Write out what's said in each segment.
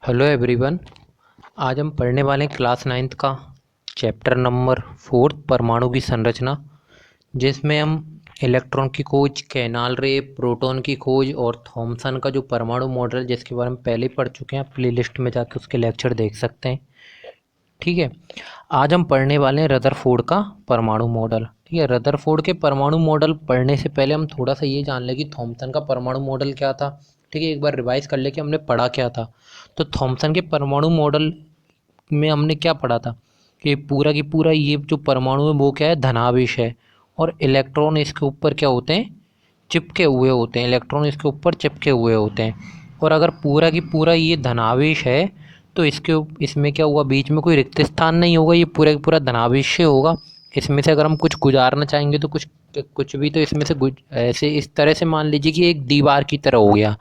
Hello everyone. आज हम पढ़ने वाले हैं क्लास 9th का चैप्टर नंबर 4 परमाणु की संरचना, जिसमें हम इलेक्ट्रॉन की खोज, कैनाल रे, प्रोटॉन की खोज और थॉमसन का जो परमाणु मॉडल जिसके बारे में पहले पढ़ चुके हैं। आप प्लेलिस्ट में जाकर उसके लेक्चर देख सकते हैं। ठीक है, आज हम पढ़ने वाले हैं रदरफोर्ड का परमाणु मॉडल। ठीक है, रदरफोर्ड के परमाणु मॉडल पढ़ने से पहले हम थोड़ा सा ये जान लें कि थॉमसन का परमाणु मॉडल क्या था। ठीक है, एक बार रिवाइज कर ले कि हमने पढ़ा क्या था। तो थॉमसन के परमाणु मॉडल में हमने क्या पढ़ा था कि पूरा की पूरा ये जो परमाणु है वो क्या है, धनावेश है, और इलेक्ट्रॉन इसके ऊपर क्या होते हैं, चिपके हुए होते हैं। इलेक्ट्रॉन इसके ऊपर चिपके हुए होते हैं। और अगर पूरा की पूरा ये धनावेश है तो इसमें क्या हुआ, बीच में कोई रिक्त स्थान नहीं होगा, ये पूरा का पूरा धनावेश से होगा। इसमें से अगर हम कुछ गुजारना चाहेंगे तो कुछ कुछ भी तो इसमें से ऐसे इस तरह से मान लीजिए कि एक दीवार की तरह हो गया।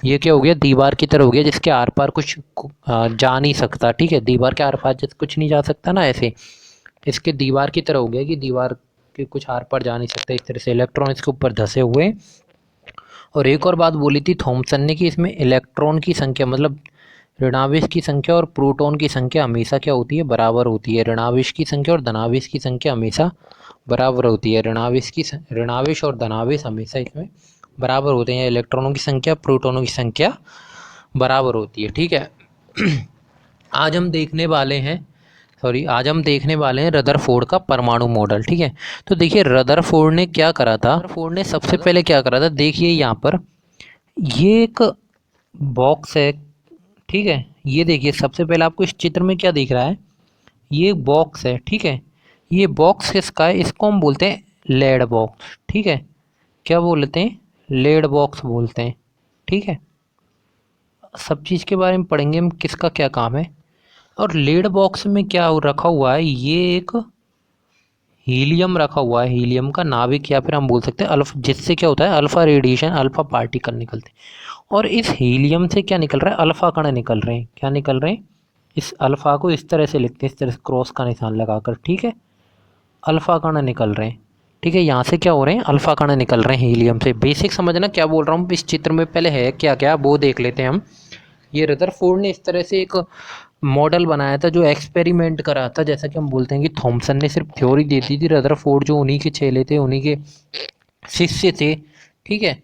ये क्या हो गया, दीवार की तरह हो गया जिसके आर पार कुछ जा नहीं सकता। ठीक है, दीवार के आर पार जैसे कुछ नहीं जा सकता ना, ऐसे इसके दीवार की तरह हो गया कि दीवार के कुछ आर पार जा नहीं सकता। इस तरह से इलेक्ट्रॉन इसके ऊपर धसे हुए। और एक और बात बोली थी थॉमसन ने कि इसमें इलेक्ट्रॉन की संख्या मतलब ऋणावेश की संख्या और प्रोटॉन की संख्या हमेशा क्या होती है, बराबर होती है। ऋणावेश की संख्या और धनावेश की संख्या हमेशा बराबर होती है। ऋणावेश और धनावेश हमेशा इसमें बराबर होते हैं। इलेक्ट्रॉनों की संख्या, प्रोटॉनों की संख्या बराबर होती है। ठीक है, आज हम देखने वाले हैं रदरफोर्ड का परमाणु मॉडल। ठीक है, तो देखिए रदरफोर्ड ने क्या करा था। रदरफोर्ड ने सबसे पहले क्या करा था, देखिए यहाँ पर ये एक बॉक्स है। ठीक है, ये देखिए सबसे पहले आपको इस चित्र में क्या दिख रहा है, ये एक बॉक्स है। ठीक है, ये बॉक्स किसका है, इसको हम बोलते हैं लेड बॉक्स। ठीक है, क्या बोलते हैं, लेड बॉक्स बोलते हैं। ठीक है, सब चीज़ के बारे में पढ़ेंगे हम, किसका क्या काम है। और लेड बॉक्स में क्या रखा हुआ है, ये एक हीलियम रखा हुआ है, हीलियम का नाभिक, या फिर हम बोल सकते हैं अल्फा, जिससे क्या होता है अल्फा रेडिएशन, अल्फा पार्टिकल निकलते हैं। और इस हीलियम से क्या निकल रहा है, अल्फा कण निकल रहे हैं। क्या निकल रहे हैं, इस अल्फा को इस तरह से लिखते हैं, इस तरह से क्रॉस का निशान लगाकर। ठीक है, अल्फा कण निकल रहे हैं। ठीक है, यहाँ से क्या हो रहे हैं, अल्फा कण निकल रहे हैं हीलियम से। बेसिक समझना क्या बोल रहा हूँ इस चित्र में, पहले है क्या क्या वो देख लेते हैं हम। ये रदरफोर्ड ने इस तरह से एक मॉडल बनाया था जो एक्सपेरिमेंट करा था। जैसा कि हम बोलते हैं कि थॉमसन ने सिर्फ थ्योरी दे दी थी, रदरफोर्ड जो उन्हीं के चेले थे, उन्हीं के शिष्य थे। ठीक है,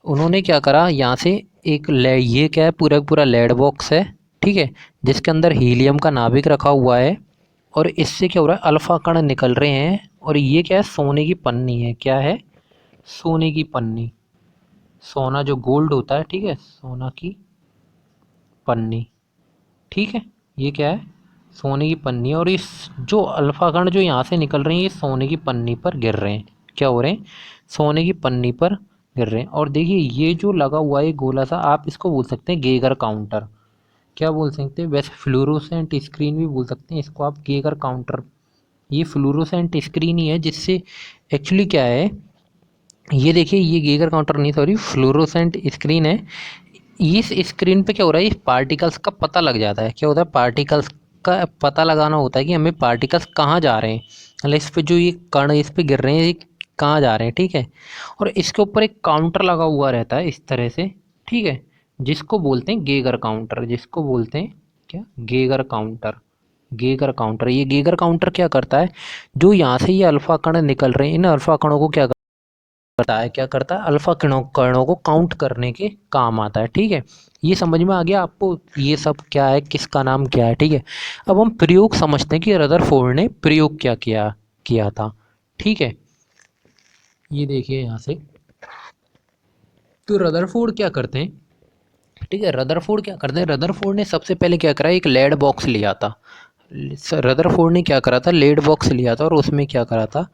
उन्होंने क्या करा, यहाँ से ये क्या है, पूरा पूरा लेड बॉक्स है। ठीक है, जिसके अंदर हीलियम का नाभिक रखा हुआ है, और इससे क्या हो रहा है, अल्फा कण निकल रहे हैं। और ये क्या है, सोने की पन्नी है। क्या है, सोने की पन्नी, सोना जो गोल्ड होता है। ठीक है, सोना की पन्नी। ठीक है, ये क्या है, सोने की पन्नी। और इस जो अल्फा कण जो यहाँ से निकल रहे हैं, ये सोने की पन्नी पर गिर रहे हैं। क्या हो रहे हैं, सोने की पन्नी पर गिर रहे हैं। और देखिए ये जो लगा हुआ है गोला सा, आप इसको बोल सकते हैं गेगर काउंटर। क्या बोल सकते हैं, वैसे फ्लोरोसेंट स्क्रीन भी बोल सकते हैं इसको आप, गेगर काउंटर। ये फ्लोरोसेंट स्क्रीन ही है, जिससे एक्चुअली क्या है, ये देखिए ये गेगर काउंटर नहीं, सॉरी फ्लोरोसेंट स्क्रीन है। इस स्क्रीन पे क्या हो रहा है, इस पार्टिकल्स का पता लग जाता है। क्या होता है, पार्टिकल्स का पता लगाना होता है कि हमें पार्टिकल्स कहाँ जा रहे हैं, मतलब इस पे जो ये कण इस पे गिर रहे हैं, ये कहाँ जा रहे हैं। ठीक है, और इसके ऊपर एक काउंटर लगा हुआ रहता है इस तरह से। ठीक है, जिसको बोलते हैं गेगर काउंटर, जिसको बोलते हैं क्या, गेगर काउंटर। गेगर काउंटर, ये गेगर काउंटर क्या करता है, जो यहाँ से ये अल्फा कण निकल रहे हैं, इन अल्फा कणों को क्या करता है, अल्फा कणों को काउंट करने के काम आता है। ठीक है, ये समझ में आ गया आपको, ये सब क्या है, किसका नाम क्या है। ठीक है, अब हम प्रयोग समझते हैं कि रदरफोर्ड ने प्रयोग क्या किया किया था। ठीक है, ये देखिए यहाँ से, तो रदरफोर्ड क्या करते हैं। ठीक है, रदरफोर्ड क्या करते हैं, रदरफोर्ड ने सबसे पहले क्या करा, एक लेड बॉक्स लिया था। रदरफोर्ड ने क्या करा था, लेड बॉक्स लिया था, और उसमें क्या करा था,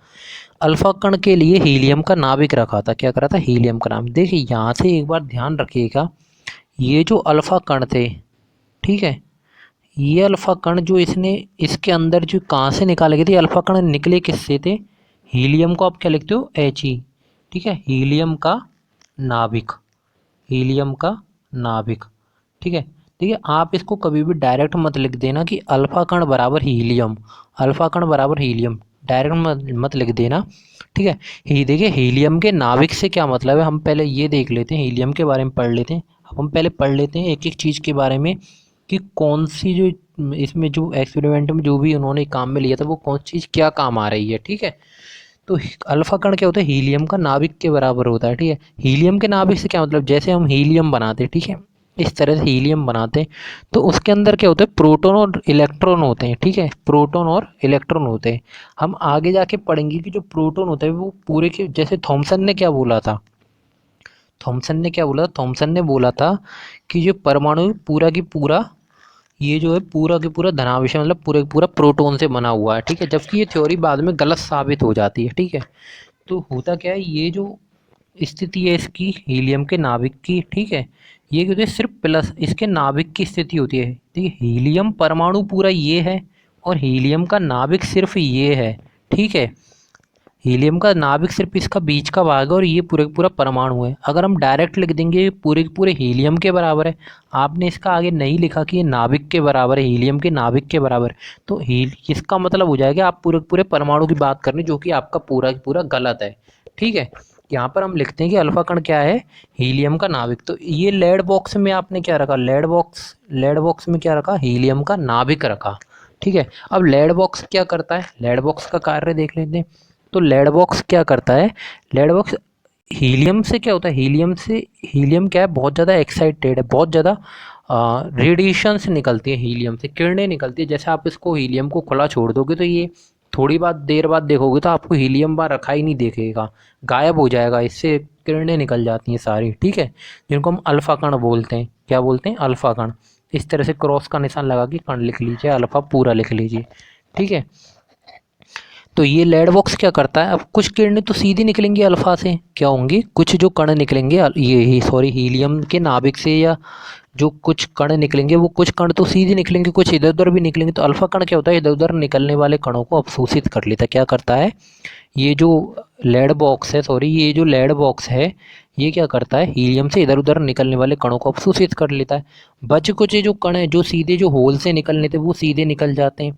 अल्फा कण के लिए हीलियम का नाभिक रखा था। क्या करा था, हीलियम का नाम। देखिए यहाँ से एक बार ध्यान रखिएगा, ये जो अल्फा कण थे, ठीक है, ये अल्फा कण जो इसने इसके अंदर जो कहाँ से निकाले गए थे, अल्फा कण निकले किससे थे, हीलियम को आप क्या लिखते हो, एच ई। ठीक है, हीलियम का नाभिक, हीलियम का नाभिक। ठीक है, देखिए आप इसको कभी भी डायरेक्ट मत लिख देना कि अल्फा कण बराबर हीलियम, अल्फा कण बराबर हीलियम, डायरेक्ट मत लिख देना। ठीक है, ही देखिए हीलियम के नाभिक से क्या मतलब है, हम पहले ये देख लेते हैं, हीलियम के बारे में पढ़ लेते हैं। अब हम पहले पढ़ लेते हैं एक एक चीज़ के बारे में कि कौन सी जो इसमें जो एक्सपेरिमेंट में जो भी उन्होंने काम में लिया था वो कौन सी चीज़ क्या काम आ रही है, ठीक है। तो अल्फा कण क्या होता है, हीलियम का नाभिक के बराबर होता है, ठीक है। हीलियम के नाभिक से क्या मतलब, जैसे हम हीलियम बनाते हैं, ठीक है, इस तरह से हीलियम बनाते हैं, तो उसके अंदर क्या होता है, प्रोटॉन और इलेक्ट्रॉन होते हैं, ठीक है, प्रोटॉन और इलेक्ट्रॉन होते हैं। हम आगे जाके पढ़ेंगे कि जो प्रोटॉन होता है वो पूरे के, जैसे थॉमसन ने क्या बोला था, थॉमसन ने बोला था कि जो परमाणु पूरा की पूरा, ये जो है पूरा के पूरा धनावेश मतलब पूरा का पूरा प्रोटॉन से बना हुआ है, ठीक है, जबकि ये थ्योरी बाद में गलत साबित हो जाती है, ठीक है। तो होता क्या है, ये जो स्थिति है इसकी हीलियम के नाभिक की, ठीक है, ये होती है सिर्फ प्लस इसके नाभिक की स्थिति होती है, ठीक है। हीलियम परमाणु पूरा ये है और हीलियम का नाभिक सिर्फ ये है, ठीक है। हीलियम का नाभिक सिर्फ इसका बीच का भाग है और ये पूरे का पूरा परमाणु है। अगर हम डायरेक्ट लिख देंगे ये पूरे के पूरे हीलियम के बराबर है, आपने इसका आगे नहीं लिखा कि ये नाभिक के बराबर है, हीलियम के नाभिक के बराबर है, तो हील इसका मतलब हो जाएगा आप पूरे के पूरे परमाणु की बात कर रहे हैं, जो कि आपका पूरा की पूरा गलत है, ठीक है। यहाँ पर हम लिखते हैं कि अल्फा कण क्या है, हीलियम का नाभिक। तो ये लेड बॉक्स में आपने क्या रखा, लेड बॉक्स में क्या रखा, हीलियम का नाभिक रखा, ठीक है। अब लेड बॉक्स क्या करता है, लेड बॉक्स का कार्य देख लेते हैं। तो लेड बॉक्स क्या करता है, लेड बॉक्स हीलियम से क्या होता है, हीलियम क्या है, बहुत ज़्यादा एक्साइटेड है, बहुत ज़्यादा रेडिएशन से निकलती है, हीलियम से किरणें निकलती है। जैसे आप इसको हीलियम को खुला छोड़ दोगे तो ये थोड़ी बात देर बाद देखोगे तो आपको हीलियम बार रखा ही नहीं देखेगा, गायब हो जाएगा, इससे किरणें निकल जाती हैं सारी, ठीक है, जिनको हम अल्फा कण बोलते हैं। क्या बोलते हैं, अल्फा कण। इस तरह से क्रॉस का निशान लगा के कण लिख लीजिए, अल्फा पूरा लिख लीजिए, ठीक है। तो ये लेड बॉक्स क्या करता है, अब कुछ किरणें तो सीधी निकलेंगी अल्फा से, क्या होंगी, कुछ जो कण निकलेंगे ये सॉरी हीलियम के नाभिक से, या जो कुछ कण निकलेंगे वो कुछ कण तो सीधे निकलेंगे, कुछ इधर उधर भी निकलेंगे। तो अल्फा कण क्या होता है, इधर उधर निकलने वाले कणों को अवशोषित कर लेता है। क्या करता है, ये जो लेड बॉक्स है, सॉरी ये जो लेड बॉक्स है, ये क्या करता है, हीलियम से इधर उधर निकलने वाले कणों को अवशोषित कर लेता है। बच कुछ जो कण है जो सीधे जो होल से निकलने थे वो सीधे निकल जाते हैं।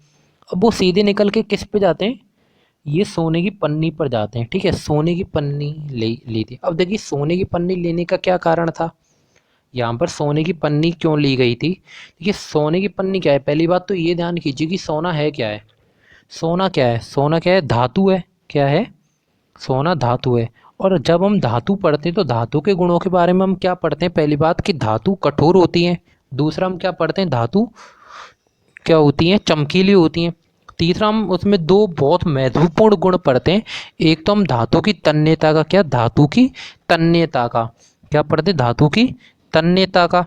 अब वो सीधे निकल के किस पे जाते हैं, ये सोने की पन्नी पर जाते हैं, ठीक है, सोने की पन्नी ले ली थी। अब देखिए सोने की पन्नी लेने का क्या कारण था, यहाँ पर सोने की पन्नी क्यों ली गई थी। देखिए सोने की पन्नी क्या है, पहली बात तो ये ध्यान कीजिए कि सोना है क्या है, सोना क्या है, सोना क्या है, धातु है, क्या है, सोना धातु है। और जब हम धातु पढ़ते हैं तो धातु के गुणों के बारे में हम क्या पढ़ते हैं, पहली बात कि धातु कठोर होती है, दूसरा हम क्या पढ़ते हैं, धातु क्या होती हैं, चमकीली होती हैं। तीसरा हम उसमें दो बहुत महत्वपूर्ण गुण पढ़ते हैं, एक तो हम धातु की तन्यता का, क्या, धातु की तन्यता का क्या पढ़ते हैं, धातु की तन्यता का,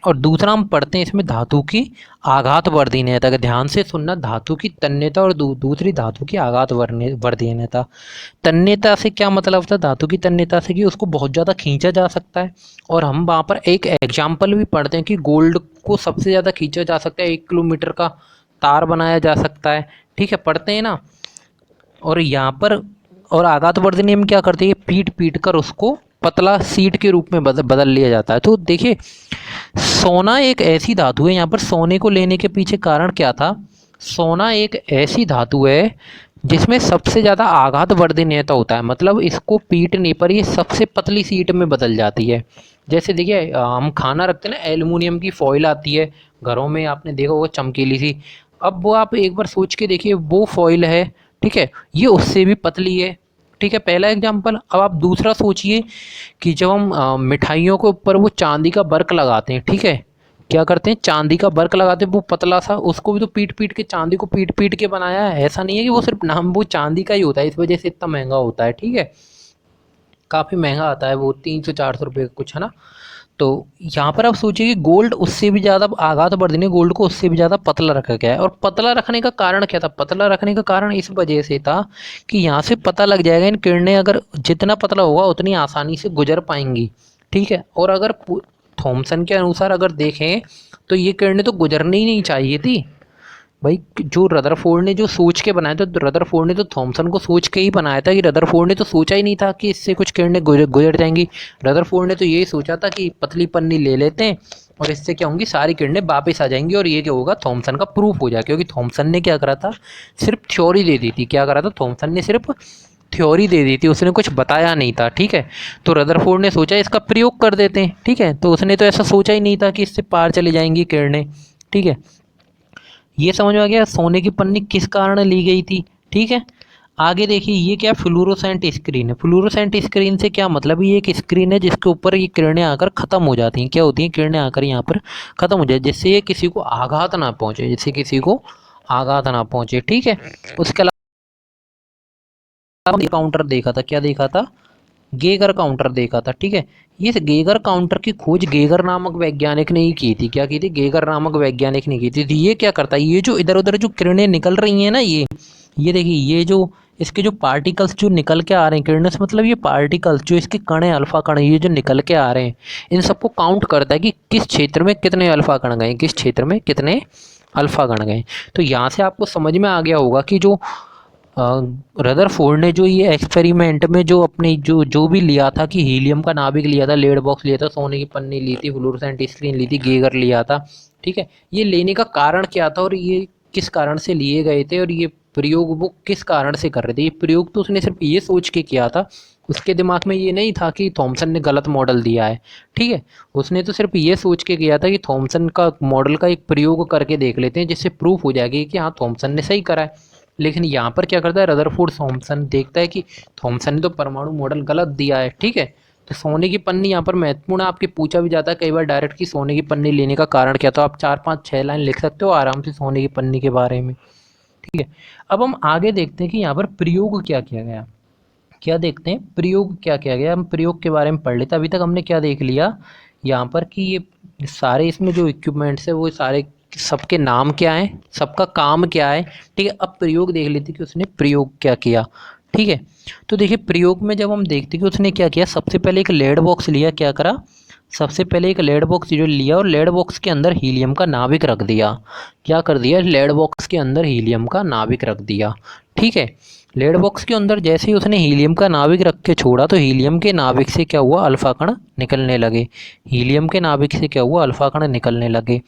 और दूसरा हम पढ़ते हैं इसमें धातु की आघात वर्धनीयता का। ध्यान से सुनना, धातु की तन्यता और दूसरी धातु की आघात वर्धनीयता। तन्यता से क्या मतलब था, धातु की तन्यता से कि उसको बहुत ज़्यादा खींचा जा सकता है, और हम वहाँ पर एक एग्जाम्पल भी पढ़ते हैं कि गोल्ड को सबसे ज़्यादा खींचा जा सकता है, 1 किलोमीटर का तार बनाया जा सकता है, ठीक है, पढ़ते हैं ना। और यहाँ पर और आघात वर्धनी में क्या करते हैं, पीट पीट कर उसको पतला सीट के रूप में बदल लिया जाता है। तो देखिए सोना एक ऐसी धातु है, यहाँ पर सोने को लेने के पीछे कारण क्या था, सोना एक ऐसी धातु है जिसमें सबसे ज़्यादा आघात वर्धनीयता होता है, मतलब इसको पीटने पर ये सबसे पतली सीट में बदल जाती है। जैसे देखिए हम खाना रखते हैं ना, एल्युमिनियम की फॉइल आती है घरों में, आपने देखा होगा चमकीली सी। अब वो आप एक बार सोच के देखिए, वो फॉइल है, ठीक है, ये उससे भी पतली है, ठीक है, पहला एग्जाम्पल। अब आप दूसरा सोचिए कि जब हम मिठाइयों के ऊपर वो चांदी का वर्क लगाते हैं, ठीक है, क्या करते हैं, चांदी का वर्क लगाते हैं, वो पतला सा, उसको भी तो पीट पीट के, चांदी को पीट पीट के बनाया है, ऐसा नहीं है कि वो सिर्फ नाम वो चांदी का ही होता है, इस वजह से इतना महंगा होता है, ठीक है, काफ़ी महंगा आता है वो, 300-400 रुपये का कुछ, है ना। तो यहाँ पर आप सोचिए कि गोल्ड उससे भी ज़्यादा आघात वर्धनीय, गोल्ड को उससे भी ज़्यादा पतला रखा गया है। और पतला रखने का कारण क्या था, पतला रखने का कारण इस वजह से था कि यहाँ से पता लग जाएगा इन किरणें अगर जितना पतला होगा उतनी आसानी से गुजर पाएंगी, ठीक है। और अगर थॉमसन के अनुसार अगर देखें तो ये किरणें तो गुजरनी ही नहीं चाहिए थी भाई। जो रदरफोर्ड ने जो सोच के बनाया था, तो रदरफोर्ड ने तो थॉमसन को सोच के ही बनाया था, कि रदरफोर्ड ने तो सोचा ही नहीं था कि इससे कुछ किरणें गुजर जाएंगी। रदरफोर्ड ने तो यही सोचा था कि पतली पन्नी ले लेते हैं और इससे क्या होंगी, सारी किरणें वापस आ जाएंगी, और ये क्या होगा, थॉमसन का प्रूफ हो जाएगा। क्योंकि थॉमसन ने क्या करा था, सिर्फ थ्योरी दे दी थी, क्या करा था, थॉमसन ने सिर्फ थ्योरी दे दी थी, उसने कुछ बताया नहीं था, ठीक है। तो रदरफोर्ड ने सोचा इसका प्रयोग कर देते हैं, ठीक है। तो उसने तो ऐसा सोचा ही नहीं था कि इससे पार चली जाएंगी किरणें, ठीक है। ये समझ में आ गया सोने की पन्नी किस कारण ली गई थी, ठीक है। आगे देखिए ये क्या फ्लोरोसेंट स्क्रीन है। फ्लोरोसेंट स्क्रीन से क्या मतलब, ये एक स्क्रीन है जिसके ऊपर ये किरणें आकर ख़त्म हो जाती हैं। क्या होती हैं, किरणें आकर यहाँ पर ख़त्म हो जाए, जिससे ये किसी को आघात ना पहुँचे, जिससे किसी को आघात ना पहुँचे, ठीक है। उसके अलावा काउंटर देखा था, क्या देखा था, गेगर काउंटर देखा था, ठीक है। ये गेगर काउंटर की खोज गेगर नामक वैज्ञानिक ने ही की थी। क्या की थी, गेगर नामक वैज्ञानिक ने की थी। तो ये क्या करता है, ये जो इधर उधर जो किरणें निकल रही हैं ना, ये देखिए, ये जो इसके जो पार्टिकल्स जो निकल के आ रहे हैं, किरणें से मतलब ये पार्टिकल्स जो इसके कण है, अल्फा कण, ये जो निकल के आ रहे हैं, इन सबको काउंट करता है कि किस क्षेत्र में कितने अल्फा कण गए, किस क्षेत्र में कितने अल्फा कण गए। तो यहाँ से आपको समझ में आ गया होगा कि जो रदरफोर्ड ने जो ये एक्सपेरिमेंट में जो अपनी जो जो भी लिया था, कि हीलियम का नाभिक लिया था, लेड बॉक्स लिया था, सोने की पन्नी ली थी, फ्लोरोसेंट स्क्रीन ली थी, गेगर लिया था, ठीक है। ये लेने का कारण क्या था और ये किस कारण से लिए गए थे, और ये प्रयोग वो किस कारण से कर रहे थे। ये प्रयोग तो उसने सिर्फ ये सोच के किया था, उसके दिमाग में ये नहीं था कि थॉमसन ने गलत मॉडल दिया है, ठीक है। उसने तो सिर्फ ये सोच के किया था कि थॉमसन का मॉडल का एक प्रयोग करके देख लेते हैं, जिससे प्रूफ हो जाएगी कि हाँ थॉमसन ने सही करा है। लेकिन यहाँ पर क्या करता है रदरफोर्ड, थॉमसन देखता है कि थॉमसन ने तो परमाणु मॉडल गलत दिया है, ठीक है। तो सोने की पन्नी यहाँ पर महत्वपूर्ण, आपके पूछा भी जाता है कई बार डायरेक्ट कि सोने की पन्नी लेने का कारण क्या था। आप 4 5 6 लाइन लिख सकते हो आराम से सोने की पन्नी के बारे में, ठीक है। अब हम आगे देखते हैं कि यहाँ पर प्रयोग क्या किया गया। क्या देखते हैं, प्रयोग क्या किया गया। हम प्रयोग के बारे में पढ़ लेते हैं। अभी तक हमने क्या देख लिया यहाँ पर कि ये सारे इसमें जो इक्विपमेंट्स है वो सारे सबके नाम क्या हैं, सबका काम क्या है, ठीक है। अब प्रयोग देख लेते हैं कि उसने प्रयोग क्या किया, ठीक है। तो देखिए प्रयोग में जब हम देखते हैं कि उसने क्या किया, सबसे पहले एक लेड बॉक्स लिया, क्या करा, सबसे पहले एक लेड बॉक्स जो लिया और लेड बॉक्स के अंदर हीलियम का नाभिक रख दिया। क्या कर दिया, लेड बॉक्स के अंदर हीलियम का नाभिक रख दिया, ठीक है। लेड बॉक्स के अंदर जैसे ही उसने हीलियम का नाभिक रख के छोड़ा तो हीलियम के नाभिक से क्या हुआ, अल्फा कण निकलने लगे। हीलियम के नाभिक से क्या हुआ, अल्फा कण निकलने लगे।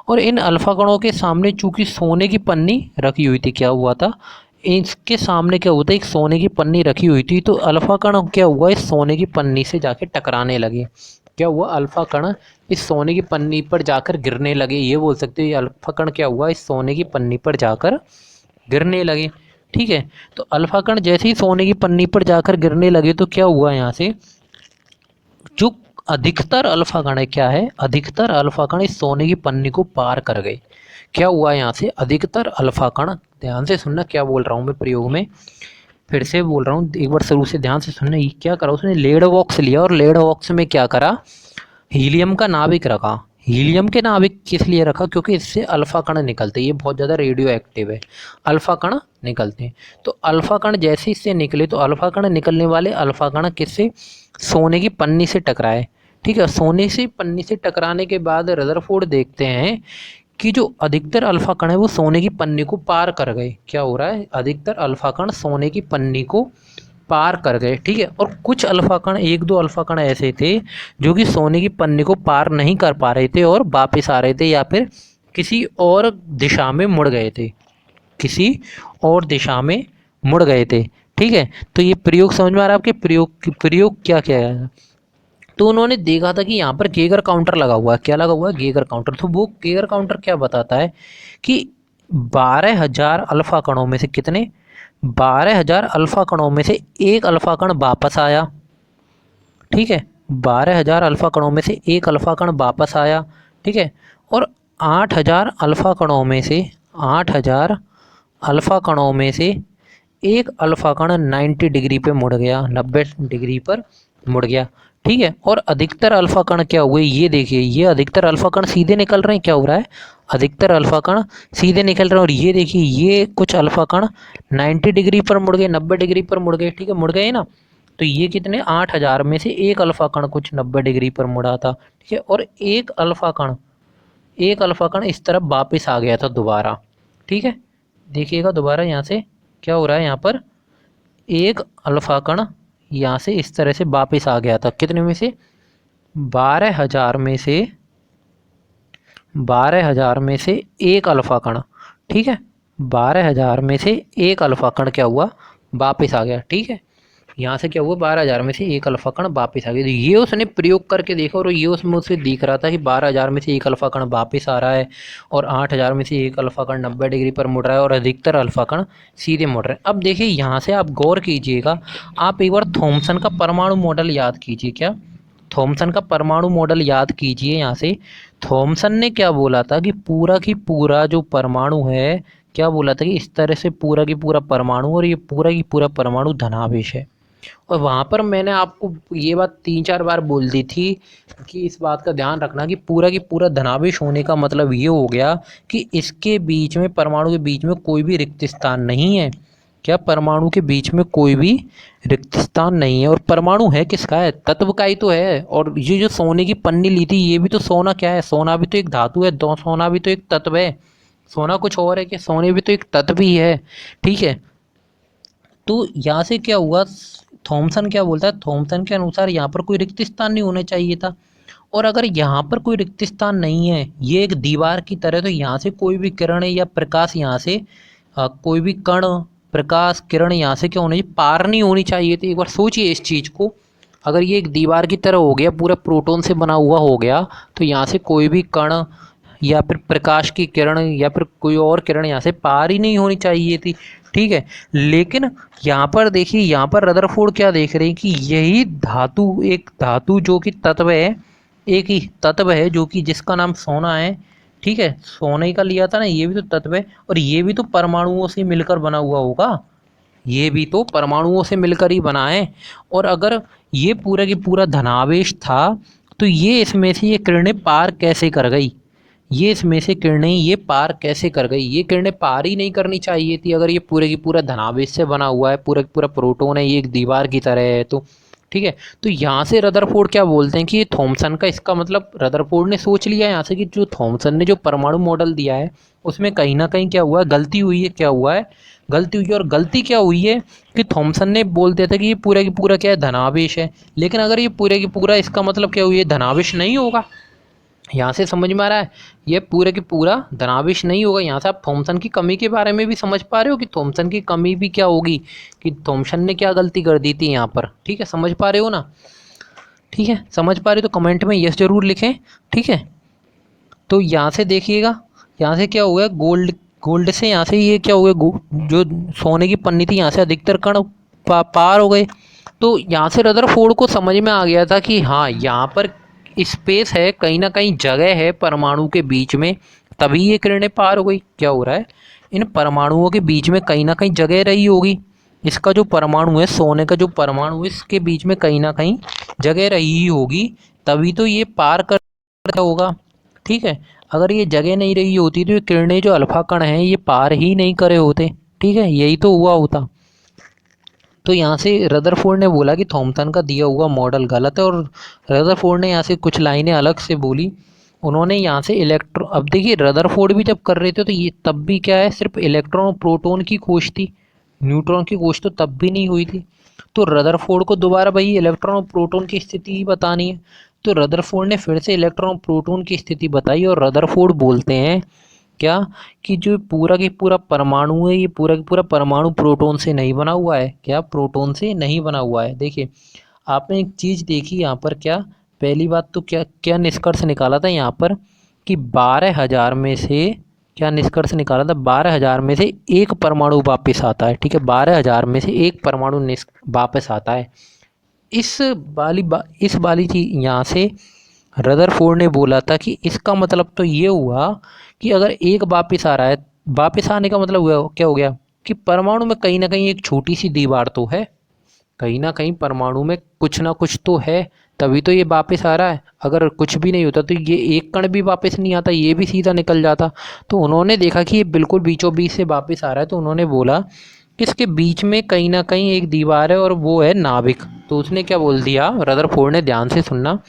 और इन अल्फा कणों के सामने चूंकि सोने की पन्नी रखी हुई थी, क्या हुआ था, इसके सामने क्या होता है, एक सोने की पन्नी रखी हुई थी, तो अल्फा कण क्या हुआ, इस सोने की पन्नी से जाके टकराने लगे। क्या हुआ, अल्फा कण इस सोने की पन्नी पर जाकर गिरने लगे। ये बोल सकते हो ये अल्फा कण क्या हुआ, इस सोने की पन्नी पर जाकर गिरने लगे, ठीक है। तो अल्फा कण जैसे ही सोने की पन्नी पर जाकर गिरने लगे तो क्या हुआ, यहाँ से जो अधिकतर अल्फा कण है, क्या है, अधिकतर अल्फा कण इस सोने की पन्नी को पार कर गए। क्या हुआ यहाँ से, अधिकतर अल्फा कण, ध्यान से सुनना क्या बोल रहा हूँ मैं प्रयोग में, फिर से बोल रहा हूँ एक बार शुरू से ध्यान से सुनना। ये क्या करा, उसने लेड बॉक्स लिया और लेड बॉक्स में क्या करा, हीलियम का नाभिक रखा। हीलियम के नाभिक किस लिए रखा, क्योंकि इससे अल्फा कण निकलते हैं, ये बहुत ज़्यादा रेडियो एक्टिव है, अल्फा कण निकलते हैं। तो अल्फा कण जैसे इससे निकले तो अल्फा कण निकलने वाले अल्फा कण किससे, सोने की पन्नी से टकराए, ठीक है। सोने से पन्नी से टकराने के बाद रदरफोर्ड देखते हैं कि जो अधिकतर अल्फा कण है वो सोने की पन्नी को पार कर गए। क्या हो रहा है, अधिकतर अल्फा कण सोने की पन्नी को पार कर गए, ठीक है। और कुछ अल्फा कण, एक दो अल्फा कण ऐसे थे जो कि सोने की पन्नी को पार नहीं कर पा रहे थे और वापस आ रहे थे, या फिर किसी और दिशा में मुड़ गए थे, किसी और दिशा में मुड़ गए थे, ठीक है। तो ये प्रयोग समझ में आ रहा है आपके, प्रयोग क्या क्या है। तो उन्होंने देखा था कि यहाँ पर गेगर काउंटर लगा हुआ है। क्या लगा हुआ है, गेगर काउंटर। तो वो गेगर काउंटर क्या बताता है कि 12,000 अल्फा कणों में से कितने, 12,000 अल्फा कणों में से एक अल्फा कण वापस आया, ठीक है। 12,000 अल्फा कणों में से एक अल्फा कण वापस आया, ठीक है। और 8,000 अल्फा कणों में से, 8,000 अल्फा कणों में से एक अल्फा कण 90 डिग्री पे मुड़ गया, 90 डिग्री पर मुड़ गया, ठीक है। और अधिकतर अल्फा कण क्या हुए, ये देखिए, ये अधिकतर अल्फा कण सीधे निकल रहे हैं। क्या हो रहा है, अधिकतर अल्फा कण सीधे निकल रहे हैं। और ये देखिए, ये कुछ अल्फा कण 90 डिग्री पर मुड़ गए, 90 डिग्री पर मुड़ गए, ठीक है, मुड़ गए ना। तो ये कितने, 8,000 में से एक अल्फा कण कुछ 90 डिग्री पर मुड़ा था, ठीक है। और एक अल्फा कण, एक अल्फा कण इस तरफ वापस आ गया था दोबारा, ठीक है। देखिएगा दोबारा यहाँ से क्या हो रहा है, यहाँ पर एक अल्फा कण यहाँ से इस तरह से वापस आ गया था, कितने में से, 12,000 में से, 12,000 में से एक अल्फा कण, ठीक है। 12,000 में से एक अल्फा कण क्या हुआ, वापस आ गया। ठीक है, यहाँ से क्या हुआ, 12,000 में से एक अल्फा कण वापस आ गया। तो ये उसने प्रयोग करके देखा और ये उसमें उसे दिख रहा था कि 12,000 में से एक अल्फा कण वापस आ रहा है और 8,000 में से एक अल्फा कण 90 डिग्री पर मुड़ रहा है और अधिकतर अल्फा कण सीधे मुड़ रहे हैं। अब देखिए यहाँ से आप गौर कीजिएगा, आप एक बार थॉमसन का परमाणु मॉडल याद कीजिए। क्या, थॉमसन का परमाणु मॉडल याद कीजिए। यहाँ से थॉमसन ने क्या बोला था कि पूरा की पूरा जो परमाणु है, क्या बोला था कि इस तरह से पूरा की पूरा परमाणु और ये पूरा की पूरा परमाणु धनावेश है। और वहाँ पर मैंने आपको ये बात 3-4 बार बोल दी थी कि इस बात का ध्यान रखना कि पूरा की पूरा धनावेश होने का मतलब ये हो गया कि इसके बीच में, परमाणु के बीच में कोई भी रिक्त स्थान नहीं है। क्या, परमाणु के बीच में कोई भी रिक्त स्थान नहीं है। और परमाणु है किसका, है तत्व का ही तो है। और ये जो सोने की पन्नी ली थी, ये भी तो सोना क्या है, सोना भी तो एक धातु है, दो सोना भी तो एक तत्व है। सोना कुछ और है कि सोने भी तो एक तत्व ही है। ठीक है, तो यहाँ से क्या हुआ, थॉमसन क्या बोलता है, थॉमसन के अनुसार यहाँ पर कोई रिक्त स्थान नहीं होना चाहिए था। और अगर यहाँ पर कोई रिक्त स्थान नहीं है, ये एक दीवार की तरह, तो यहाँ से कोई भी किरण या प्रकाश, यहाँ से कोई भी कण, प्रकाश, किरण यहाँ से क्या होनी चाहिए, पार नहीं होनी चाहिए थी। एक बार सोचिए इस चीज़ को। अगर ये एक दीवार की तरह हो गया, पूरा प्रोटॉन से बना हुआ हो गया, तो यहाँ से कोई भी कण या फिर प्रकाश की किरण या फिर कोई और किरण यहाँ से पार ही नहीं होनी चाहिए थी। ठीक है, लेकिन यहाँ पर देखिए, यहाँ पर रदरफोर्ड क्या देख रहे हैं कि यही धातु, एक धातु जो कि तत्व है, एक ही तत्व है जो कि जिसका नाम सोना है। ठीक है, सोने का लिया था ना, ये भी तो तत्व है और ये भी तो परमाणुओं से मिलकर बना हुआ होगा, ये भी तो परमाणुओं से मिलकर ही बना है। और अगर ये पूरा की पूरा धनावेश था, तो ये इसमें से ये किरणें पार कैसे कर गई, ये इसमें से किरणें ये पार कैसे कर गई, ये किरणें पार ही नहीं करनी चाहिए थी अगर ये पूरे की पूरा धनावेश से बना हुआ है, पूरा का पूरा प्रोटॉन है, ये एक दीवार की तरह है तो। ठीक है, तो यहाँ से रदरफोर्ड क्या बोलते हैं कि ये थॉमसन का, इसका मतलब रदरफोर्ड ने सोच लिया यहाँ से कि जो थॉमसन ने जो परमाणु मॉडल दिया है उसमें कहीं ना कहीं क्या हुआ है, गलती हुई है। क्या हुआ है, गलती हुई है। और गलती क्या हुई है कि थॉमसन ने बोल दिया था कि ये पूरा की पूरा क्या है, धनावेश है। लेकिन अगर ये पूरे की पूरा, इसका मतलब क्या हुई है, धनावेश नहीं होगा। यहाँ से समझ में आ रहा है, ये पूरे की पूरा धनावेश नहीं होगा। यहाँ से आप थॉमसन की कमी के बारे में भी समझ पा रहे हो कि थॉमसन की कमी भी क्या होगी, कि थॉमसन ने क्या गलती कर दी थी यहाँ पर। ठीक है, समझ पा रहे हो ना। ठीक है, समझ पा रहे हो तो कमेंट में यस जरूर लिखें। ठीक है, तो यहाँ से देखिएगा, यहाँ से क्या हुआ, गोल्ड, गोल्ड से यहाँ से ये क्या हुआ, जो सोने की पन्नी थी, यहाँ से अधिकतर कण पार हो गए। तो यहाँ से रदरफोर्ड को समझ में आ गया था कि हाँ, यहाँ पर स्पेस है, कहीं ना कहीं जगह है परमाणु के बीच में, तभी ये किरणें पार हो गई। क्या हो रहा है, इन परमाणुओं के बीच में कहीं ना कहीं जगह रही होगी। इसका जो परमाणु है, सोने का जो परमाणु है, इसके बीच में कहीं ना कहीं जगह रही होगी, तभी तो ये पार कर होगा। ठीक है, अगर ये जगह नहीं रही होती तो ये किरणें, जो अल्फा कण हैं, ये पार ही नहीं करे होते। ठीक है, यही तो हुआ होता। तो यहाँ से रदरफोर्ड ने बोला कि थॉमसन का दिया हुआ मॉडल गलत है, और रदरफोर्ड ने यहाँ से कुछ लाइनें अलग से बोली। उन्होंने यहाँ से इलेक्ट्रॉन, अब देखिए रदरफोर्ड भी जब कर रहे थे तो ये तब भी क्या है, सिर्फ इलेक्ट्रॉन और प्रोटॉन की खोज थी, न्यूट्रॉन की खोज तो तब भी नहीं हुई थी। तो रदरफोर्ड को दोबारा वही इलेक्ट्रॉन और प्रोटॉन की स्थिति ही बतानी है। तो रदरफोर्ड ने फिर से इलेक्ट्रॉन और प्रोटॉन की स्थिति बताई और रदरफोर्ड बोलते हैं क्या, कि जो पूरा की पूरा परमाणु है, ये पूरा का पूरा परमाणु प्रोटॉन से नहीं बना हुआ है। क्या, प्रोटॉन से नहीं बना हुआ है। देखिए, आपने एक चीज़ देखी यहाँ पर, क्या पहली बात तो क्या क्या निष्कर्ष निकाला था यहाँ पर कि 12,000 में से, क्या निष्कर्ष निकाला था, 12,000 में से एक परमाणु वापस आता है। ठीक है, 12,000 में से एक परमाणु वापस आता है। इस वाली चीज यहाँ से रदरफोर्ड ने बोला था कि इसका मतलब तो ये हुआ कि अगर एक वापस आ रहा है, वापस आने का मतलब हुआ, क्या हो गया कि परमाणु में कहीं ना कहीं एक छोटी सी दीवार तो है, कहीं ना कहीं परमाणु में कुछ ना कुछ तो है, तभी तो ये वापस आ रहा है। अगर कुछ भी नहीं होता तो ये एक कण भी वापस नहीं आता, ये भी सीधा निकल जाता। तो उन्होंने देखा कि ये बिल्कुल बीचों बीच से वापस आ रहा है, तो उन्होंने बोला कि इसके बीच में कहीं ना कहीं एक दीवार है और वो है नाभिक। तो उसने क्या बोल दिया, रदरफोर्ड ने, ध्यान से सुनना,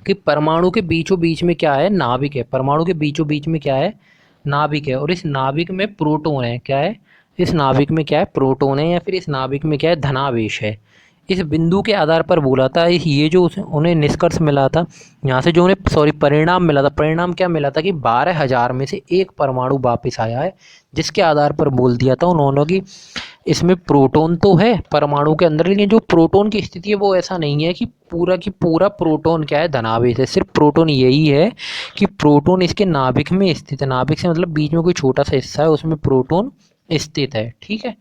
कि परमाणु के बीचों बीच में क्या है, नाभिक है। परमाणु के बीचों बीच में क्या है, नाभिक है। और इस नाभिक में प्रोटॉन है। क्या है, इस नाभिक में क्या है, प्रोटॉन है, या फिर इस नाभिक में क्या है, धनावेश है। इस बिंदु के आधार पर बोला था, ये जो उन्हें निष्कर्ष मिला था यहाँ से, जो उन्हें परिणाम मिला था, परिणाम क्या मिला था कि 12,000 में से एक परमाणु वापस आया है, जिसके आधार पर बोल दिया था उन्होंने कि इसमें प्रोटॉन तो है परमाणु के अंदर, लेकिन जो प्रोटॉन की स्थिति है वो ऐसा नहीं है कि पूरा की पूरा प्रोटॉन क्या है, धनावेश है। सिर्फ प्रोटॉन यही है कि प्रोटॉन इसके नाभिक में स्थित है। नाभिक से मतलब बीच में कोई छोटा सा हिस्सा है, उसमें प्रोटॉन स्थित है, ठीक है।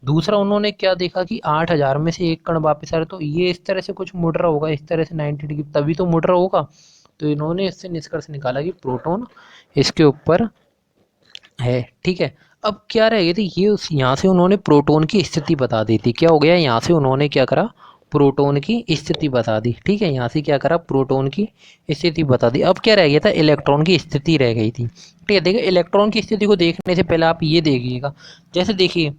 दूसरा उन्होंने क्या देखा कि 8,000 में से एक कण वापस आ रहा है, तो ये इस तरह से कुछ मुड़ रहा होगा, इस तरह से 90 डिग्री, तभी तो मुड़ रहा होगा। तो इन्होंने इससे निष्कर्ष निकाला कि प्रोटॉन इसके ऊपर है, ठीक है। अब क्या रह गई थी, ये उस यहाँ से उन्होंने प्रोटॉन की स्थिति बता दी थी। क्या हो गया, यहाँ से उन्होंने क्या करा, प्रोटॉन की स्थिति बता दी, ठीक है। यहाँ से क्या करा, प्रोटॉन की स्थिति बता दी। अब क्या रह गया था, इलेक्ट्रॉन की स्थिति रह गई थी, ठीक है। देखिए इलेक्ट्रॉन की स्थिति को देखने से पहले आप ये देखिएगा, जैसे देखिए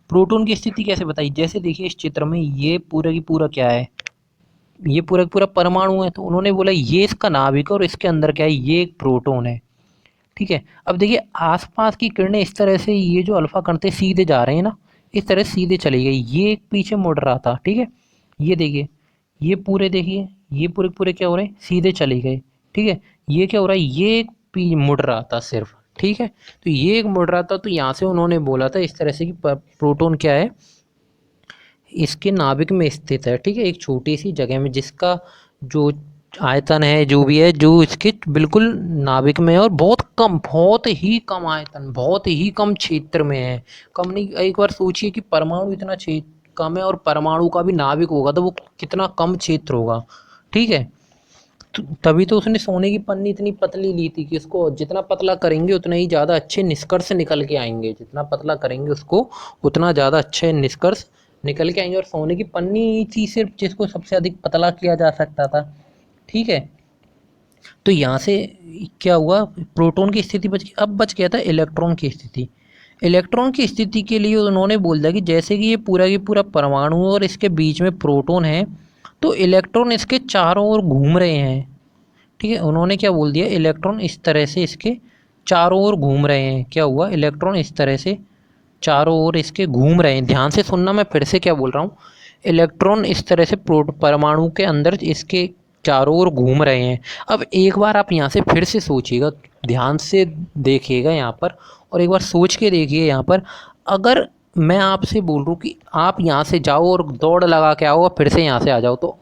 प्रोटॉन की स्थिति कैसे बताई, जैसे देखिए इस चित्र में ये पूरा की पूरा क्या है, ये पूरा की पूरा परमाणु है। तो उन्होंने बोला ये इसका नाभिक है और इसके अंदर क्या है, ये एक प्रोटॉन है, ठीक है। अब देखिए आसपास की किरणें इस तरह से, ये जो अल्फा कण थे सीधे जा रहे हैं ना, इस तरह सीधे चली गई, ये एक पीछे मुड़ रहा था, ठीक है। ये देखिए, ये पूरे देखिए, ये पूरे पूरे क्या हो रहे हैं, सीधे चले गए, ठीक है। ये क्या हो रहा है, ये एक मुड़ रहा था सिर्फ, ठीक है। तो ये एक मुड़ रहा था, तो यहाँ से उन्होंने बोला था इस तरह से कि प्रोटॉन क्या है, इसके नाभिक में स्थित है, ठीक है, एक छोटी सी जगह में, जिसका जो आयतन है, जो भी है, जो इसके बिल्कुल नाभिक में है, और बहुत कम, बहुत ही कम आयतन, बहुत ही कम क्षेत्र में है। कम नहीं, एक बार सोचिए कि परमाणु इतना क्षेत्र कम है और परमाणु का भी नाभिक होगा तो वो कितना कम क्षेत्र होगा, ठीक है। तो तभी तो उसने सोने की पन्नी इतनी पतली ली थी कि उसको जितना पतला करेंगे उतना ही ज़्यादा अच्छे निष्कर्ष निकल के आएंगे, जितना पतला करेंगे उसको उतना ज़्यादा अच्छे निष्कर्ष निकल के आएंगे। और सोने की पन्नी थी सिर्फ जिसको सबसे अधिक पतला किया जा सकता था, ठीक है। तो यहाँ से क्या हुआ, प्रोटॉन की स्थिति बच गई। अब बच गया था इलेक्ट्रॉन की स्थिति। इलेक्ट्रॉन की स्थिति के लिए उन्होंने बोल दिया कि जैसे कि ये पूरा की पूरा परमाणु और इसके बीच में प्रोटॉन है, तो इलेक्ट्रॉन इसके चारों ओर घूम रहे हैं, ठीक है। उन्होंने क्या बोल दिया, इलेक्ट्रॉन इस तरह से इसके चारों ओर घूम रहे हैं। क्या हुआ, इलेक्ट्रॉन इस तरह से चारों ओर इसके घूम रहे हैं। ध्यान से सुनना, मैं फिर से क्या बोल रहा हूँ, इलेक्ट्रॉन इस तरह से परमाणु के अंदर इसके चारों ओर घूम रहे हैं। अब एक बार आप यहाँ से फिर से सोचिएगा, ध्यान से देखिएगा यहाँ पर, और एक बार सोच के देखिए यहाँ पर। अगर मैं आपसे बोल दूँ कि आप यहाँ से जाओ और दौड़ लगा के आओ और फिर से यहाँ से आ जाओ, तो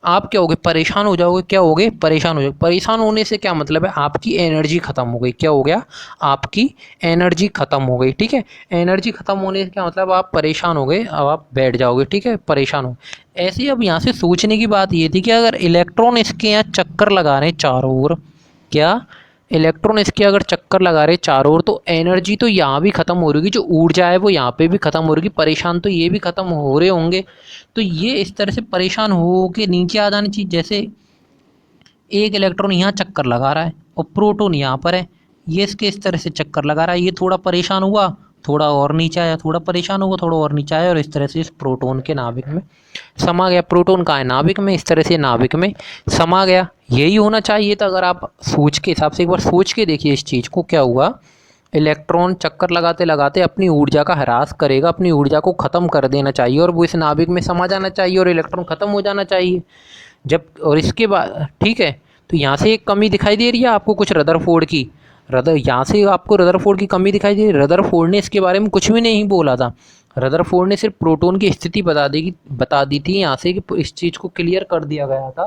आप क्या होगे, परेशान हो जाओगे। क्या होगे, परेशान हो जाओगे। परेशान होने से क्या मतलब है, आपकी एनर्जी ख़त्म हो गई। क्या हो गया, आपकी एनर्जी ख़त्म हो गई, ठीक है। एनर्जी ख़त्म होने से क्या मतलब, आप परेशान हो गए, अब आप बैठ जाओगे, ठीक है, परेशान हो। ऐसे ही अब यहाँ से सोचने की बात ये थी कि अगर इलेक्ट्रॉन इसके यहाँ चक्कर लगा रहे हैं चारों ओर, क्या इलेक्ट्रॉन इसके अगर चक्कर लगा रहे चारों ओर, तो एनर्जी तो यहाँ भी ख़त्म हो रही होगी, जो ऊर्जा है वो यहाँ पे भी ख़त्म हो रही होगी, परेशान तो ये भी ख़त्म हो रहे होंगे। तो ये इस तरह से परेशान हो के नीचे आ जानी चाहिए। जैसे एक इलेक्ट्रॉन यहाँ चक्कर लगा रहा है और प्रोटॉन यहाँ पर है, ये इसके इस तरह से चक्कर लगा रहा है, ये थोड़ा परेशान हुआ, थोड़ा और नीचे आया, थोड़ा परेशान हुआ, थोड़ा और नीचे आया, और इस तरह से इस प्रोटॉन के नाभिक में समा गया। प्रोटॉन कहाँ है, नाभिक में, इस तरह से नाभिक में समा गया। यही होना चाहिए था। अगर आप सोच के हिसाब से एक बार सोच के देखिए इस चीज़ को, क्या हुआ, इलेक्ट्रॉन चक्कर लगाते लगाते अपनी ऊर्जा का ह्रास करेगा, अपनी ऊर्जा को ख़त्म कर देना चाहिए और वो इस नाभिक में समा जाना चाहिए और इलेक्ट्रॉन ख़त्म हो जाना चाहिए। जब और इसके बाद, ठीक है, तो यहाँ से एक कमी दिखाई दे रही है आपको कुछ रदरफोर्ड की। यहाँ से आपको रदरफोर्ड की कमी दिखाई दे रही है। रदरफोर्ड ने इसके बारे में कुछ भी नहीं बोला था। रदरफोर्ड ने सिर्फ प्रोटॉन की स्थिति बता दी थी यहाँ से, कि इस चीज़ को क्लियर कर दिया गया था,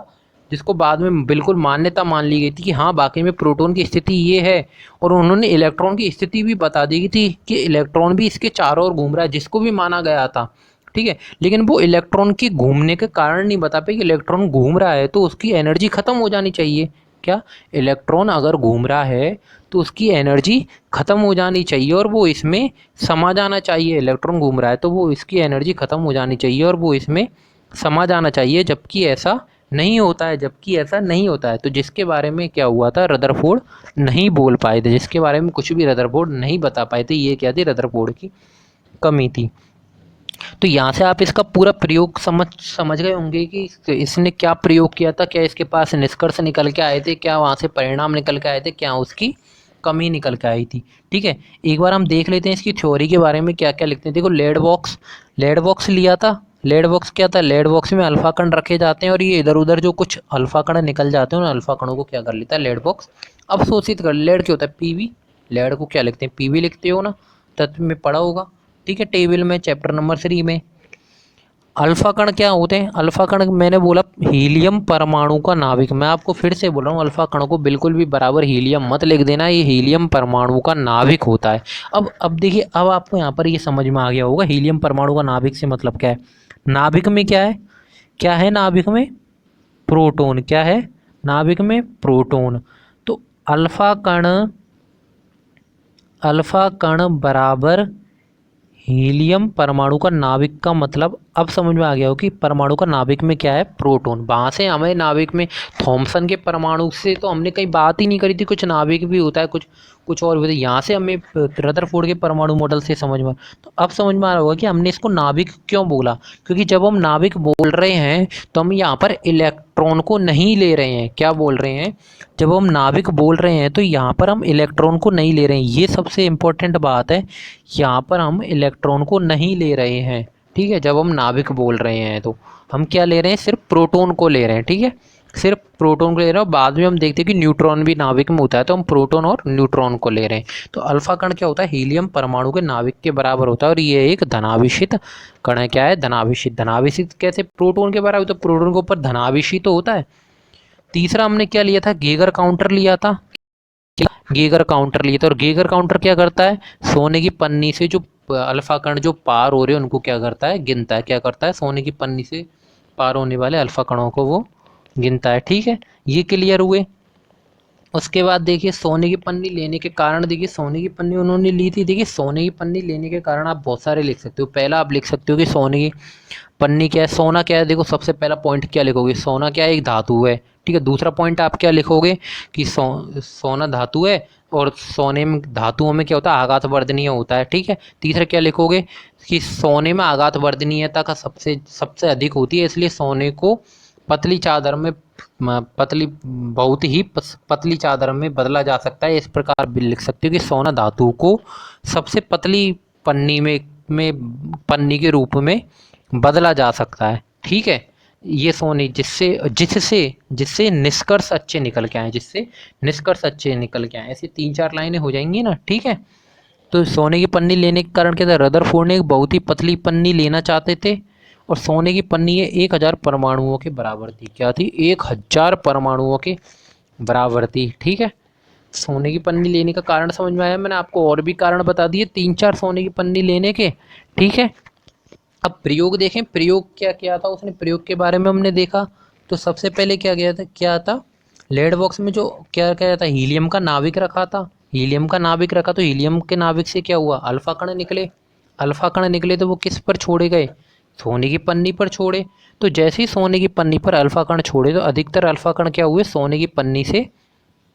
जिसको बाद में बिल्कुल मान्यता मान ली गई थी कि हाँ वाकई में प्रोटॉन की स्थिति ये है। और उन्होंने इलेक्ट्रॉन की स्थिति भी बता दी थी कि इलेक्ट्रॉन भी इसके चारों ओर घूम रहा है, जिसको भी माना गया था, ठीक है। लेकिन वो इलेक्ट्रॉन के घूमने के कारण नहीं बता पाए कि इलेक्ट्रॉन घूम रहा है तो उसकी एनर्जी ख़त्म हो जानी चाहिए। क्या, इलेक्ट्रॉन अगर घूम रहा है तो उसकी एनर्जी ख़त्म हो जानी चाहिए और वो इसमें समा जाना चाहिए। इलेक्ट्रॉन घूम रहा है तो वो इसकी एनर्जी ख़त्म हो जानी चाहिए और वो इसमें समा जाना चाहिए, जबकि ऐसा नहीं होता है, जबकि ऐसा नहीं होता है। तो जिसके बारे में क्या हुआ था, रदरफोर्ड नहीं बोल पाए थे, जिसके बारे में कुछ भी रदरफोर्ड नहीं बता पाए थे, ये क्या थी, रदरफोर्ड की कमी थी। तो यहाँ से आप इसका पूरा प्रयोग समझ गए होंगे कि इसने क्या प्रयोग किया था, क्या इसके पास निष्कर्ष निकल के आए थे, क्या वहाँ से परिणाम निकल के आए थे, क्या उसकी कमी निकल के आई थी। ठीक है, एक बार हम देख लेते हैं इसकी थ्योरी के बारे में क्या क्या लिखते हैं। देखो लेड बॉक्स लिया था, लेड बॉक्स क्या था, लेड बॉक्स में अल्फा कण रखे जाते हैं और ये इधर उधर जो कुछ अल्फा कण निकल जाते हैं उन अल्फा कणों को क्या कर लेता है लेड बॉक्स अवशोषित कर। लेड क्या होता है, पीवी। लेड को क्या लिखते हैं, पीवी लिखते हो ना, तत्व में पढ़ा होगा, ठीक है, टेबल में चैप्टर नंबर 3 में। अल्फा कण क्या होते हैं, अल्फा कण मैंने बोला हीलियम परमाणु का नाभिक। मैं आपको फिर से बोल रहा हूँ, अल्फा कण को बिल्कुल भी बराबर हीलियम मत लिख देना, ये हीलियम परमाणु का नाभिक होता है। अब देखिए, अब आपको यहाँ पर ये समझ में आ गया होगा हीलियम परमाणु का नाभिक से मतलब क्या है। नाभिक में क्या है, क्या है नाभिक में, प्रोटॉन। क्या है नाभिक में, प्रोटॉन। तो अल्फा कण, अल्फा कण बराबर हीलियम परमाणु का नाभिक का मतलब अब समझ में आ गया हो कि परमाणु का नाभिक में क्या है, प्रोटॉन। वहाँ से हमें नाभिक में थॉमसन के परमाणु से तो हमने कहीं बात ही नहीं करी थी, कुछ नाभिक भी होता है, कुछ कुछ और भी होता है। यहाँ से हमें रदरफोर्ड के परमाणु मॉडल से समझ में, तो अब समझ में आ रहा होगा कि हमने इसको नाभिक क्यों बोला। क्योंकि जब हम नाभिक बोल रहे हैं तो हम यहाँ पर इलेक्ट्रॉन को नहीं ले रहे हैं। क्या बोल रहे हैं, जब हम नाभिक बोल रहे हैं तो यहाँ पर हम इलेक्ट्रॉन को नहीं ले रहे हैं। ये सबसे इम्पोर्टेंट बात है, यहाँ पर हम इलेक्ट्रॉन को नहीं ले रहे हैं, ठीक है। जब हम नाभिक बोल रहे हैं तो हम क्या ले रहे हैं, सिर्फ प्रोटॉन को ले रहे हैं, ठीक है, सिर्फ प्रोटॉन को ले रहे हैं। और बाद में हम देखते हैं कि न्यूट्रॉन भी नाभिक में होता है, तो हम प्रोटॉन और न्यूट्रॉन को ले रहे हैं। तो अल्फा कण क्या होता है, हीलियम परमाणु के नाभिक के बराबर होता है और ये एक धनाभिषित कण है। क्या है, धनाभिषित। धनाभिषित कैसे, प्रोटॉन के बराबर, तो प्रोटॉन के ऊपर धनाभिषित तो होता है। तीसरा हमने क्या लिया था, गीगर काउंटर लिया था। गीगर काउंटर लिया था, और गीगर काउंटर क्या करता है, सोने की पन्नी से जो अल्फा कण जो पार हो रहे हैं उनको क्या करता है, गिनता है। क्या करता है, सोने की पन्नी से पार होने वाले अल्फा कणों को वो गिनता है, ठीक है। ये क्लियर हुए। उसके बाद देखिए, सोने की पन्नी लेने के कारण, देखिए सोने की पन्नी उन्होंने ली थी। देखिए सोने की पन्नी लेने के कारण आप बहुत सारे लिख सकते हो। पहला आप लिख सकते हो कि सोने की पन्नी क्या है, सोना क्या है। देखो सबसे पहला पॉइंट क्या लिखोगे, सोना क्या है, एक धातु है, ठीक है। दूसरा पॉइंट आप क्या लिखोगे कि सोना धातु है और सोने में, धातुओं में क्या होता है, आघात वर्धनीय होता है, ठीक है। तीसरा क्या लिखोगे कि सोने में आघात वर्धनीयता का सबसे सबसे अधिक होती है, इसलिए सोने को पतली चादर में, पतली, बहुत ही पतली चादर में बदला जा सकता है। इस प्रकार भी लिख सकते हो कि सोना धातु को सबसे पतली पन्नी में पन्नी के रूप में बदला जा सकता है, ठीक है। ये सोने, जिससे जिससे जिससे निष्कर्ष अच्छे निकल के आए, जिससे निष्कर्ष अच्छे निकल के आए। ऐसी 3-4 लाइनें हो जाएंगी ना, ठीक है। तो सोने की पन्नी लेने के कारण क्या था, रदरफोर्ड ने एक बहुत ही पतली पन्नी लेना चाहते थे और सोने की पन्नी ये 1000 परमाणुओं के बराबर थी। क्या थी, 1000 परमाणुओं के बराबर थी, ठीक है। सोने की पन्नी लेने का कारण समझ में आया। मैंने आपको और भी कारण बता दिए 3-4 सोने की पन्नी लेने के, ठीक है। अब प्रयोग देखें, प्रयोग क्या किया था उसने, प्रयोग के बारे में हमने देखा। तो सबसे पहले क्या किया था, क्या था, लेड बॉक्स में जो क्या किया था, हीलियम का नाभिक रखा था। हीलियम का नाभिक रखा तो हीलियम के नाभिक से क्या हुआ, अल्फा कण निकले। अल्फा कण निकले तो वो किस पर छोड़े गए, सोने की पन्नी पर छोड़े। तो जैसे ही सोने की पन्नी पर अल्फा कण छोड़े तो अधिकतर अल्फा कण क्या हुए, सोने की पन्नी से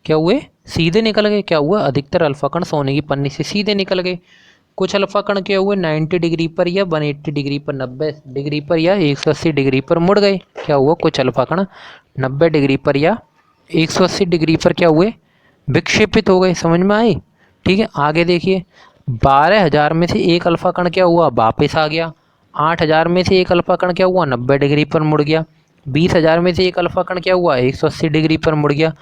क्या हुए, सीधे निकल गए। क्या हुआ, अधिकतर अल्फा कण सोने की पन्नी से सीधे निकल गए। कुछ अल्फा कण क्या हुए, 90 डिग्री पर या 180 डिग्री पर, 90 डिग्री पर या 180 डिग्री पर मुड़ गए। क्या हुआ, कुछ अल्फा कण 90 डिग्री पर या 180 डिग्री पर क्या हुए, विक्षेपित हो गए। समझ में आई, ठीक है। आगे देखिए, 12,000 में से एक अल्फा कण क्या हुआ, वापस आ गया। 8,000 में से एक अल्फा कण क्या हुआ, 90 डिग्री पर मुड़ गया। 20,000 में से एक अल्फा कण क्या हुआ, 180 डिग्री पर मुड़ गया।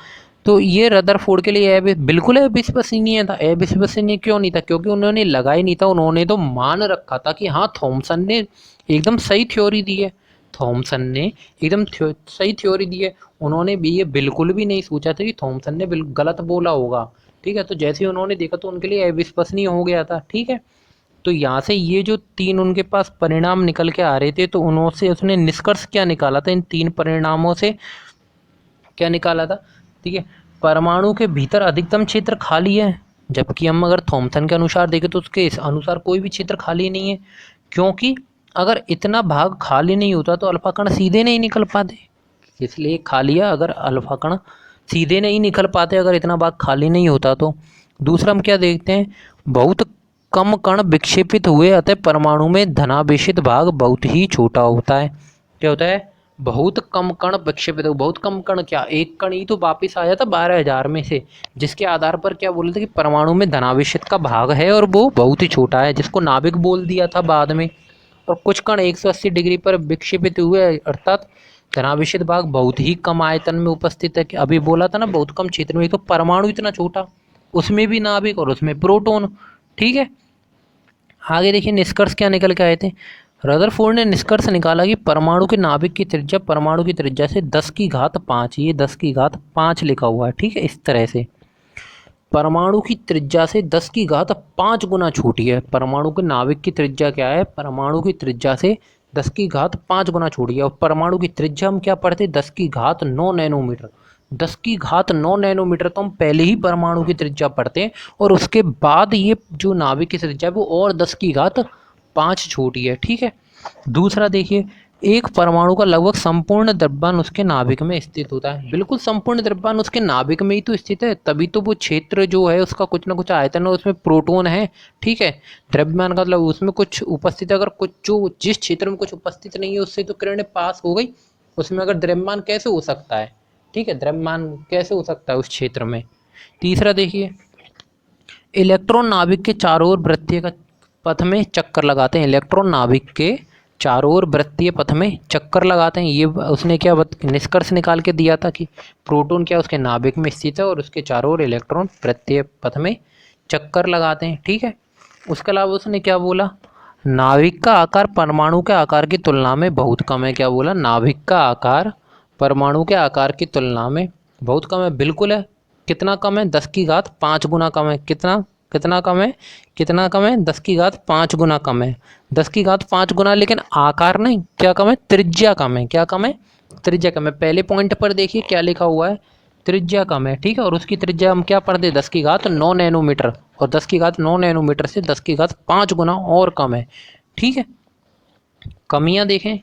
तो ये रदरफोर्ड के लिए बिल्कुल अविश्वसनीय था। अविश्वसनीय क्यों नहीं था, क्योंकि उन्होंने लगा ही नहीं था, उन्होंने तो मान रखा था कि हाँ थॉमसन ने एकदम सही थ्योरी दी है। थॉमसन ने एकदम सही थ्योरी दी है। उन्होंने भी ये बिल्कुल भी नहीं सोचा था कि थॉमसन ने गलत बोला होगा, ठीक है। तो जैसे ही उन्होंने देखा तो उनके लिए अविश्वसनीय हो गया था, ठीक है। तो यहाँ से ये जो 3 उनके पास परिणाम निकल के आ रहे थे, तो उन्होंने उसने निष्कर्ष क्या निकाला था, इन 3 परिणामों से क्या निकाला था, ठीक है। परमाणु के भीतर अधिकतम क्षेत्र खाली है, जबकि हम अगर थॉमसन के अनुसार देखें तो उसके इस अनुसार कोई भी क्षेत्र खाली नहीं है। क्योंकि अगर इतना भाग खाली नहीं होता तो अल्फा कण सीधे नहीं निकल पाते, इसलिए खाली है। अगर अल्फा कण सीधे नहीं निकल पाते, अगर इतना भाग खाली नहीं होता तो। दूसरा हम क्या देखते हैं, बहुत कम कण विक्षेपित हुए, अतः परमाणु में धनावेशित भाग बहुत ही छोटा होता है। क्या होता है, बहुत कम कण विक्षेपित, बहुत कम कण, क्या एक कण ही तो वापिस आया था 12,000 में से, जिसके आधार पर क्या बोले थे कि परमाणु में धनावेशित का भाग है और वो बहुत ही छोटा है, जिसको नाभिक बोल दिया था बाद में। और कुछ कण 180 डिग्री पर विक्षेपित हुए, अर्थात धनावेशित भाग बहुत ही कम आयतन में उपस्थित है। कि अभी बोला था ना बहुत कम क्षेत्र में, तो परमाणु इतना छोटा, उसमें भी नाभिक और उसमें प्रोटॉन। ठीक है, आगे देखिए निष्कर्ष क्या निकल के आए थे। रदरफोर्ड ने निष्कर्ष निकाला कि परमाणु के नाभिक की त्रिज्या परमाणु की त्रिज्या से 10⁵5, ये 10⁵5 लिखा हुआ है, ठीक है, इस तरह से परमाणु की त्रिज्या से 10⁵5 गुना छोटी है। परमाणु के नाभिक की त्रिज्या क्या है, परमाणु की त्रिज्या से 10⁵5 गुना छोटी है। और परमाणु की त्रिज्या हम क्या पढ़ते, 10⁹9 नैनोमीटर। 10⁹9 नैनोमीटर तो हम पहले ही परमाणु की त्रिज्या पढ़ते हैं, और उसके बाद ये जो नाभिक की त्रिज्या है वो और 10⁵5 छोटी है। ठीक है, दूसरा देखिए, एक परमाणु का लगभग संपूर्ण द्रव्यमान उसके नाभिक में स्थित होता है। बिल्कुल संपूर्ण द्रव्यमान उसके नाभिक में ही तो स्थित है, तभी तो वो क्षेत्र जो है उसका कुछ ना कुछ आयतन है, उसमें प्रोटॉन है। ठीक है, द्रव्यमान का मतलब उसमें कुछ उपस्थित है। अगर कुछ जो जिस क्षेत्र में कुछ उपस्थित नहीं है उससे तो किरणें पास हो गई, उसमें अगर द्रव्यमान कैसे हो सकता है। ठीक है, द्रव्यमान कैसे हो सकता है उस क्षेत्र में। तीसरा देखिए, इलेक्ट्रॉन नाभिक के चारों ओर वृत्तीय का पथ में चक्कर लगाते हैं। इलेक्ट्रॉन नाभिक के चारों ओर वृत्तीय पथ में चक्कर लगाते हैं। ये उसने क्या निष्कर्ष निकाल के दिया था कि प्रोटॉन क्या उसके नाभिक में स्थित है और उसके चारों ओर इलेक्ट्रॉन वृत्तीय पथ में चक्कर लगाते हैं। ठीक है, उसके अलावा उसने क्या बोला, नाभिक का आकार परमाणु के आकार की तुलना में बहुत कम है। क्या बोला, नाभिक का आकार परमाणु के आकार की तुलना में बहुत कम है। बिल्कुल है, कितना कम है, 10⁵5 गुना कम है। कितना कितना कम है, कितना कम है, 10⁵5 गुना कम है। 10⁵5 गुना, लेकिन आकार नहीं, क्या कम है, त्रिज्या कम है। क्या कम है, त्रिज्या कम है। पहले पॉइंट पर देखिए क्या लिखा हुआ है, त्रिज्या कम है। ठीक है, और उसकी त्रिज्या हम क्या पढ़ते, 10⁵9 नैनोमीटर, और 10⁵9 नैनोमीटर से 10⁵5 गुना और कम है। ठीक है, कमियां देखें,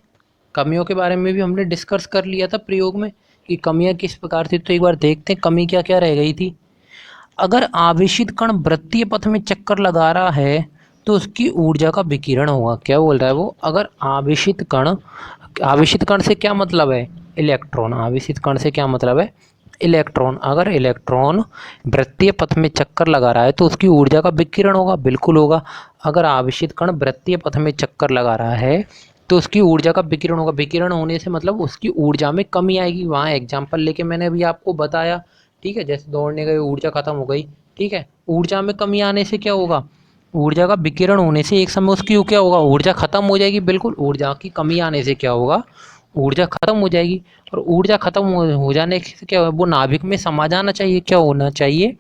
कमियों के बारे में भी हमने डिस्कस कर लिया था प्रयोग में कि कमियां किस प्रकार थी। तो एक बार देखते हैं कमी क्या क्या रह गई थी। अगर आवेशित कण वृत्तीय पथ में चक्कर लगा रहा है तो उसकी ऊर्जा का विकिरण होगा। क्या बोल रहा है वो, अगर आवेशित कण से क्या मतलब है, इलेक्ट्रॉन। आवेशित कण से क्या मतलब है, इलेक्ट्रॉन। अगर इलेक्ट्रॉन वृत्तीय पथ में चक्कर लगा रहा है तो उसकी ऊर्जा का विकिरण होगा, बिल्कुल होगा। अगर आवेशित कण वृत्तीय पथ में चक्कर लगा रहा है तो उसकी ऊर्जा का विकिरण होगा। विकिरण होने से मतलब उसकी ऊर्जा में कमी आएगी। वहाँ एग्जाम्पल लेके मैंने अभी आपको बताया। ठीक है, जैसे दौड़ने गए ऊर्जा खत्म हो गई। ठीक है, ऊर्जा में कमी आने से क्या होगा, ऊर्जा का विकिरण होने से एक समय उसकी क्या होगा, ऊर्जा खत्म हो जाएगी। बिल्कुल, ऊर्जा की कमी आने से क्या होगा, ऊर्जा खत्म हो जाएगी। और ऊर्जा खत्म हो जाने से क्या होगा, वो नाभिक में समा जाना चाहिए। क्या होना चाहिए,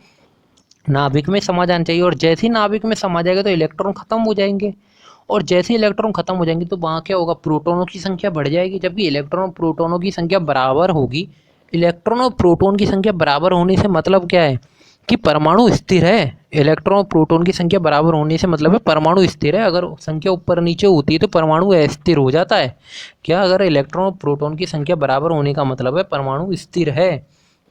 नाभिक में समा जाना चाहिए। और जैसे ही नाभिक में समा जाएगा तो इलेक्ट्रॉन खत्म हो जाएंगे, और जैसे इलेक्ट्रॉन खत्म हो जाएंगे तो वहाँ क्या होगा, प्रोटॉनों की संख्या बढ़ जाएगी। जबकि इलेक्ट्रॉन और प्रोटॉनों की संख्या बराबर होगी। इलेक्ट्रॉन और प्रोटॉन की संख्या बराबर होने से मतलब क्या है कि परमाणु स्थिर है। इलेक्ट्रॉन और प्रोटॉन की संख्या बराबर होने से मतलब है परमाणु स्थिर है। अगर संख्या ऊपर नीचे होती है तो परमाणु अस्थिर हो जाता है। क्या, अगर इलेक्ट्रॉन और प्रोटॉन की संख्या बराबर होने का मतलब है परमाणु स्थिर है।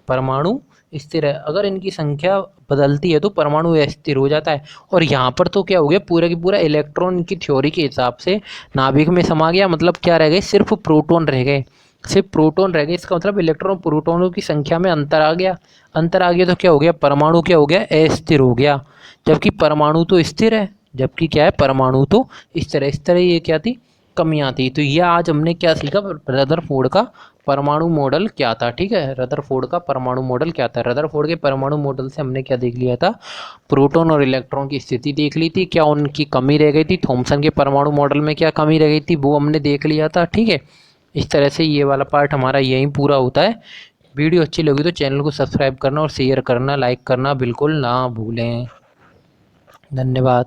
परमाणु स्थिर है, अगर इनकी संख्या बदलती है तो परमाणु अस्थिर हो जाता है। और यहाँ पर तो क्या हो गया, पूरा की पूरा इलेक्ट्रॉन की थ्योरी के हिसाब से नाभिक में समा गया। मतलब क्या रह गए, सिर्फ प्रोटॉन रह गए, सिर्फ प्रोटॉन रह गए। इसका मतलब इलेक्ट्रॉन और प्रोटॉनों की संख्या में अंतर आ गया। अंतर आ गया तो क्या हो गया, परमाणु क्या हो गया, अस्थिर हो गया। जबकि परमाणु तो स्थिर है, जबकि क्या है, परमाणु तो इस तरह ये क्या थी, कमियां थी। तो ये आज हमने क्या सीखा, रदरफोर्ड का परमाणु मॉडल क्या था। ठीक है, रदरफोर्ड का परमाणु मॉडल क्या था। रदरफोर्ड के परमाणु मॉडल से हमने क्या देख लिया था, प्रोटॉन और इलेक्ट्रॉन की स्थिति देख ली थी, क्या उनकी कमी रह गई थी। थॉमसन के परमाणु मॉडल में क्या कमी रह गई थी वो हमने देख लिया था। ठीक है, इस तरह से ये वाला पार्ट हमारा यहीं पूरा होता है। वीडियो अच्छी लगी तो चैनल को सब्सक्राइब करना और शेयर करना, लाइक करना बिल्कुल ना भूलें। धन्यवाद।